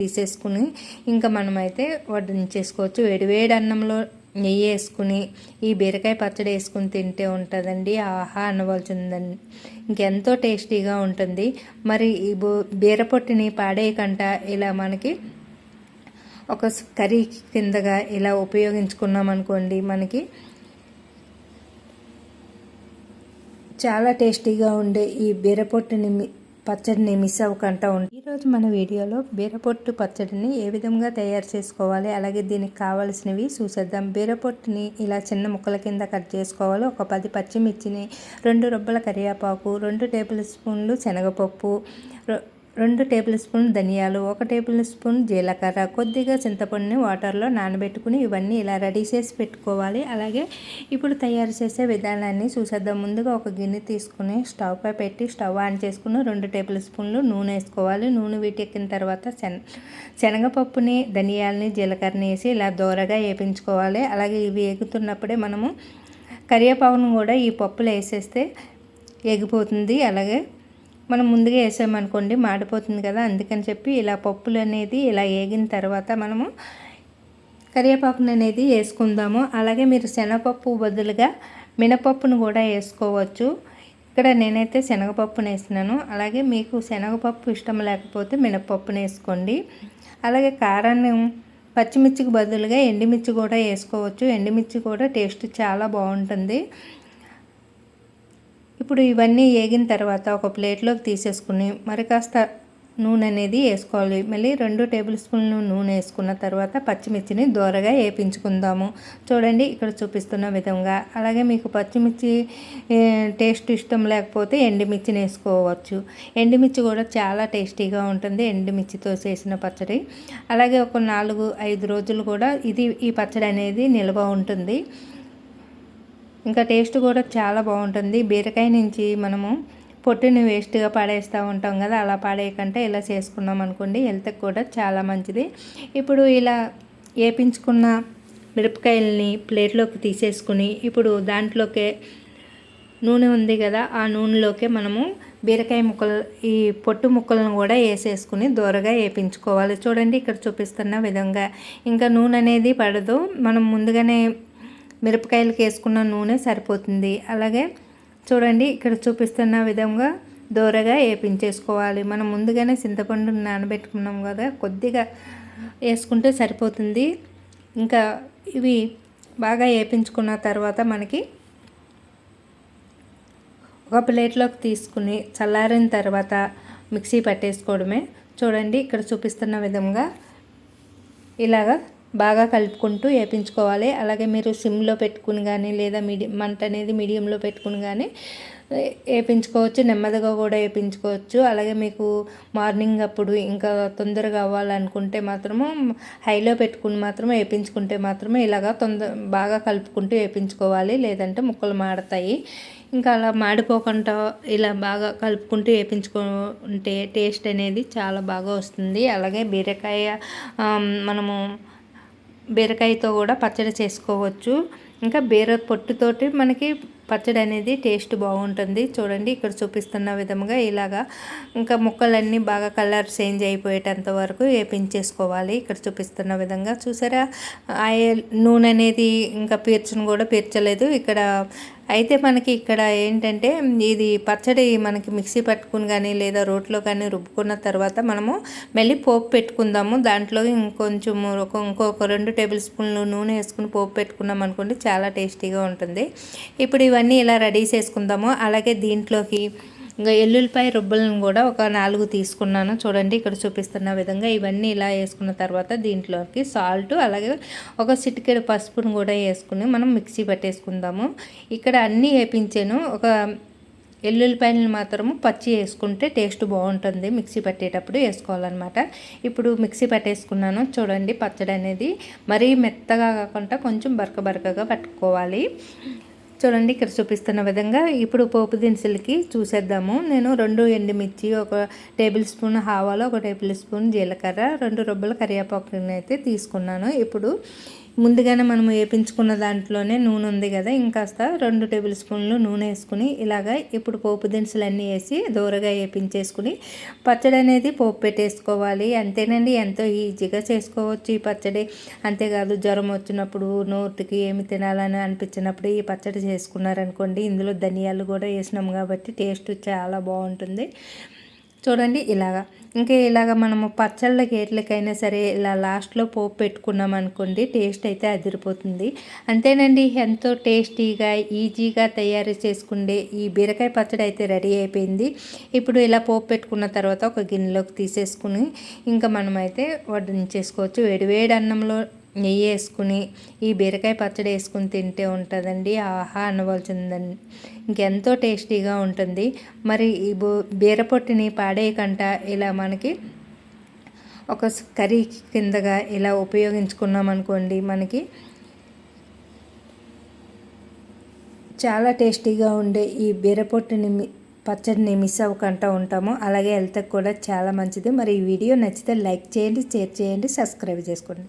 తీసేసుకుని ఇంకా మనమైతే వడ్డించేసుకోవచ్చు. వేడివేడి అన్నంలో నెయ్యి వేసుకుని ఈ బీరకాయ పచ్చడి వేసుకుని తింటే ఉంటుందండి, ఆహా అనవలసిందండి. ఇంకెంతో టేస్టీగా ఉంటుంది. మరి ఈ బీరపొట్టుని పాడేయకుండా ఇలా మనకి ఒక కర్రీ కిందగా ఇలా ఉపయోగించుకున్నాం అనుకోండి, మనకి చాలా టేస్టీగా ఉండే ఈ బీరపొట్టుని పచ్చడిని మిస్ అవ్వకుండా ఉంటుంది. ఈరోజు మన వీడియోలో బీరపొట్టు పచ్చడిని ఏ విధంగా తయారు చేసుకోవాలి, అలాగే దీనికి కావాల్సినవి చూసేద్దాం. బీరపొట్టుని ఇలా చిన్న ముక్కల కింద కట్ చేసుకోవాలి. ఒక 10 పచ్చిమిర్చిని, 2 రొబ్బల కరివేపాకు, 2 టేబుల్ స్పూన్లు శనగపప్పు, 2 టేబుల్ స్పూన్ ధనియాలు, 1 టేబుల్ స్పూన్ జీలకర్ర, కొద్దిగా చింతపండుని వాటర్లో నానబెట్టుకుని ఇవన్నీ ఇలా రెడీ చేసి పెట్టుకోవాలి. అలాగే ఇప్పుడు తయారు చేసే విధానాన్ని చూసేద్దాం. ముందుగా ఒక గిన్నె తీసుకుని స్టవ్ పై పెట్టి స్టవ్ ఆన్ చేసుకుని 2 టేబుల్ స్పూన్లు నూనె వేసుకోవాలి. నూనె వీటెక్కిన తర్వాత శనగపప్పుని, ధనియాలని, జీలకర్రని వేసి ఇలా దోరగా వేపించుకోవాలి. అలాగే ఇవి వేగుతున్నప్పుడే మనము కరివేపాకును కూడా ఈ పప్పులో వేసేస్తే ఎగిపోతుంది. అలాగే మనం ముందుగా వేసామనుకోండి మాడిపోతుంది కదా, అందుకని చెప్పి ఇలా పప్పులు అనేది ఇలా వేగిన తర్వాత మనము కరివేపాకును అనేది వేసుకుందాము. అలాగే మీరు శనగపప్పు బదులుగా మినపప్పును కూడా వేసుకోవచ్చు. ఇక్కడ నేనైతే శనగపప్పును వేసినాను. అలాగే మీకు శనగపప్పు ఇష్టం లేకపోతే మినపప్పును వేసుకోండి. అలాగే కారాన్ని పచ్చిమిర్చికి బదులుగా ఎండుమిర్చి కూడా వేసుకోవచ్చు. ఎండుమిర్చి కూడా టేస్ట్ చాలా బాగుంటుంది. ఇప్పుడు ఇవన్నీ వేగిన తర్వాత ఒక ప్లేట్లోకి తీసేసుకుని మరి కాస్త నూనె అనేది వేసుకోవాలి. మళ్ళీ 2 టేబుల్ స్పూన్లు నూనె వేసుకున్న తర్వాత పచ్చిమిర్చిని దోరగా వేపించుకుందాము. చూడండి ఇక్కడ చూపిస్తున్న విధంగా. అలాగే మీకు పచ్చిమిర్చి టేస్ట్ ఇష్టం లేకపోతే ఎండుమిర్చిని వేసుకోవచ్చు. ఎండుమిర్చి కూడా చాలా టేస్టీగా ఉంటుంది, ఎండుమిర్చితో చేసిన పచ్చడి. అలాగే ఒక 4-5 రోజులు కూడా ఈ పచ్చడి అనేది నిల్వ ఉంటుంది. ఇంకా టేస్ట్ కూడా చాలా బాగుంటుంది. బీరకాయ నుంచి మనము పొట్టుని వేస్ట్గా పడేస్తూ ఉంటాం కదా, అలా పడేయకంటే ఇలా చేసుకున్నాం అనుకోండి హెల్త్కి కూడా చాలా మంచిది. ఇప్పుడు ఇలా వేపించుకున్న మిరపకాయలని ప్లేట్లోకి తీసేసుకుని ఇప్పుడు దాంట్లోకే నూనె ఉంది కదా, ఆ నూనెలోకే మనము బీరకాయ ముక్కలు, ఈ పొట్టు ముక్కలను కూడా వేసేసుకుని దోరగా వేపించుకోవాలి. చూడండి ఇక్కడ చూపిస్తున్న విధంగా. ఇంకా నూనె అనేది పడదు, మనం ముందుగానే మిరపకాయలకు వేసుకున్న నూనె సరిపోతుంది. అలాగే చూడండి ఇక్కడ చూపిస్తున్న విధంగా దోరగా వేపించేసుకోవాలి. మనం ముందుగానే చింతపండుని నానబెట్టుకున్నాం కదా, కొద్దిగా వేసుకుంటే సరిపోతుంది. ఇంకా ఇవి బాగా వేపించుకున్న తర్వాత మనకి ఒక ప్లేట్లోకి తీసుకుని చల్లారిన తర్వాత మిక్సీ పట్టేసుకోవడమే. చూడండి ఇక్కడ చూపిస్తున్న విధంగా ఇలాగా బాగా కలుపుకుంటూ వేపించుకోవాలి. అలాగే మీరు సిమ్లో పెట్టుకుని కానీ లేదా మంట అనేది మీడియంలో పెట్టుకుని కానీ వేపించుకోవచ్చు, నెమ్మదిగా కూడా వేపించుకోవచ్చు. అలాగే మీకు మార్నింగ్ అప్పుడు ఇంకా తొందరగా అవ్వాలనుకుంటే మాత్రము హైలో పెట్టుకుని మాత్రమే వేపించుకుంటే మాత్రమే ఇలాగా బాగా కలుపుకుంటూ వేపించుకోవాలి, లేదంటే ముక్కలు మాడతాయి. ఇంకా అలా మాడిపోకుండా ఇలా బాగా కలుపుకుంటూ వేపించుకుంటే టేస్ట్ అనేది చాలా బాగా వస్తుంది. అలాగే మనము బీరకాయతో కూడా పచ్చడి చేసుకోవచ్చు. ఇంకా బీర పొట్టుతోటి మనకి పచ్చడి అనేది టేస్ట్ బాగుంటుంది. చూడండి ఇక్కడ చూపిస్తున్న విధంగా ఇలాగా ఇంకా ముక్కలన్నీ బాగా కలర్ చేంజ్ అయిపోయేటంత వరకు వేపించేసుకోవాలి. ఇక్కడ చూపిస్తున్న విధంగా. చూసారా, నూనె అనేది ఇంకా పీర్చలేదు ఇక్కడ. అయితే మనకి ఇక్కడ ఏంటంటే ఇది పచ్చడి మనకి మిక్సీ పట్టుకుని కానీ లేదా రోట్లో కానీ రుబ్బుకున్న తర్వాత మనము మళ్ళీ పోపు పెట్టుకుందాము. దాంట్లో ఇంకొంచెం ఇంకొక 2 టేబుల్ స్పూన్లు నూనె వేసుకుని పోపు పెట్టుకున్నాం అనుకోండి, చాలా టేస్టీగా ఉంటుంది. ఇప్పుడు ఇవన్నీ ఇలా రెడీ చేసుకుందాము. అలాగే దీంట్లోకి ఇంకా ఎల్లుల్లిపాయ రుబ్బలను కూడా ఒక 4 తీసుకున్నాను. చూడండి ఇక్కడ చూపిస్తున్న విధంగా. ఇవన్నీ ఇలా వేసుకున్న తర్వాత దీంట్లోకి సాల్ట్, అలాగే ఒక చిటికెడు పసుపును కూడా వేసుకుని మనం మిక్సీ పట్టేసుకుందాము. ఇక్కడ అన్నీ వేపించాను. ఒక ఎల్లుల్లిపాయలను మాత్రము పచ్చి వేసుకుంటే టేస్ట్ బాగుంటుంది, మిక్సీ పట్టేటప్పుడు వేసుకోవాలన్నమాట. ఇప్పుడు మిక్సీ పట్టేసుకున్నాను. చూడండి పచ్చడి అనేది మరీ మెత్తగా కాకుండా కొంచెం బరకగా పట్టుకోవాలి. చూడండి ఇక్కడ చూపిస్తున్న విధంగా. ఇప్పుడు పోపు దినుసులకి చూసేద్దాము. నేను 2 ఎండుమిర్చి, 1 టేబుల్ స్పూన్ ఆవాలు, 1 టేబుల్ స్పూన్ జీలకర్ర, 2 రొబ్బల కరివేపాకుని అయితే తీసుకున్నాను. ఇప్పుడు ముందుగానే మనం వేపించుకున్న దాంట్లోనే నూనె ఉంది కదా, ఇంకాస్త 2 టేబుల్ స్పూన్లు నూనె వేసుకుని ఇలాగా ఇప్పుడు పోపు దినుసులన్నీ వేసి దూరగా వేపించేసుకుని పచ్చడి అనేది పోపు పెట్టేసుకోవాలి. అంతేనండి, ఎంతో ఈజీగా చేసుకోవచ్చు ఈ పచ్చడి. అంతేకాదు జ్వరం వచ్చినప్పుడు, నోటికి ఏమి తినాలని అనిపించినప్పుడు ఈ పచ్చడి చేసుకున్నారనుకోండి, ఇందులో ధనియాలు కూడా వేసినాం కాబట్టి టేస్ట్ చాలా బాగుంటుంది. చూడండి ఇలాగా. ఇంకా ఇలాగ మనము పచ్చళ్ళకి ఎట్లకైనా సరే ఇలా లాస్ట్లో పోపు పెట్టుకున్నాం అనుకోండి, టేస్ట్ అయితే అదిరిపోతుంది. అంతేనండి, ఎంతో టేస్టీగా ఈజీగా తయారు చేసుకుండే ఈ బీరకాయ పచ్చడి అయితే రెడీ అయిపోయింది. ఇప్పుడు ఇలా పోపు పెట్టుకున్న తర్వాత ఒక గిన్నెలోకి తీసేసుకుని ఇంకా మనమైతే వడ్డించేసుకోవచ్చు. వేడివేడి అన్నంలో నెయ్యి వేసుకుని ఈ బీరకాయ పచ్చడి వేసుకుని తింటే ఉంటుందండి, ఆహా అనవలసిందండి. ఇంకెంతో టేస్టీగా ఉంటుంది. మరి ఈ బీరపొట్టుని పాడేయకుండా ఇలా మనకి ఒక కర్రీ కిందగా ఇలా ఉపయోగించుకున్నాం అనుకోండి, మనకి చాలా టేస్టీగా ఉండే ఈ బీరపొట్టుని పచ్చడిని మిస్ అవ్వకుండా ఉంటాము. అలాగే హెల్త్కి కూడా చాలా మంచిది. మరి ఈ వీడియో నచ్చితే లైక్ చేయండి, షేర్ చేయండి, సబ్స్క్రైబ్ చేసుకోండి.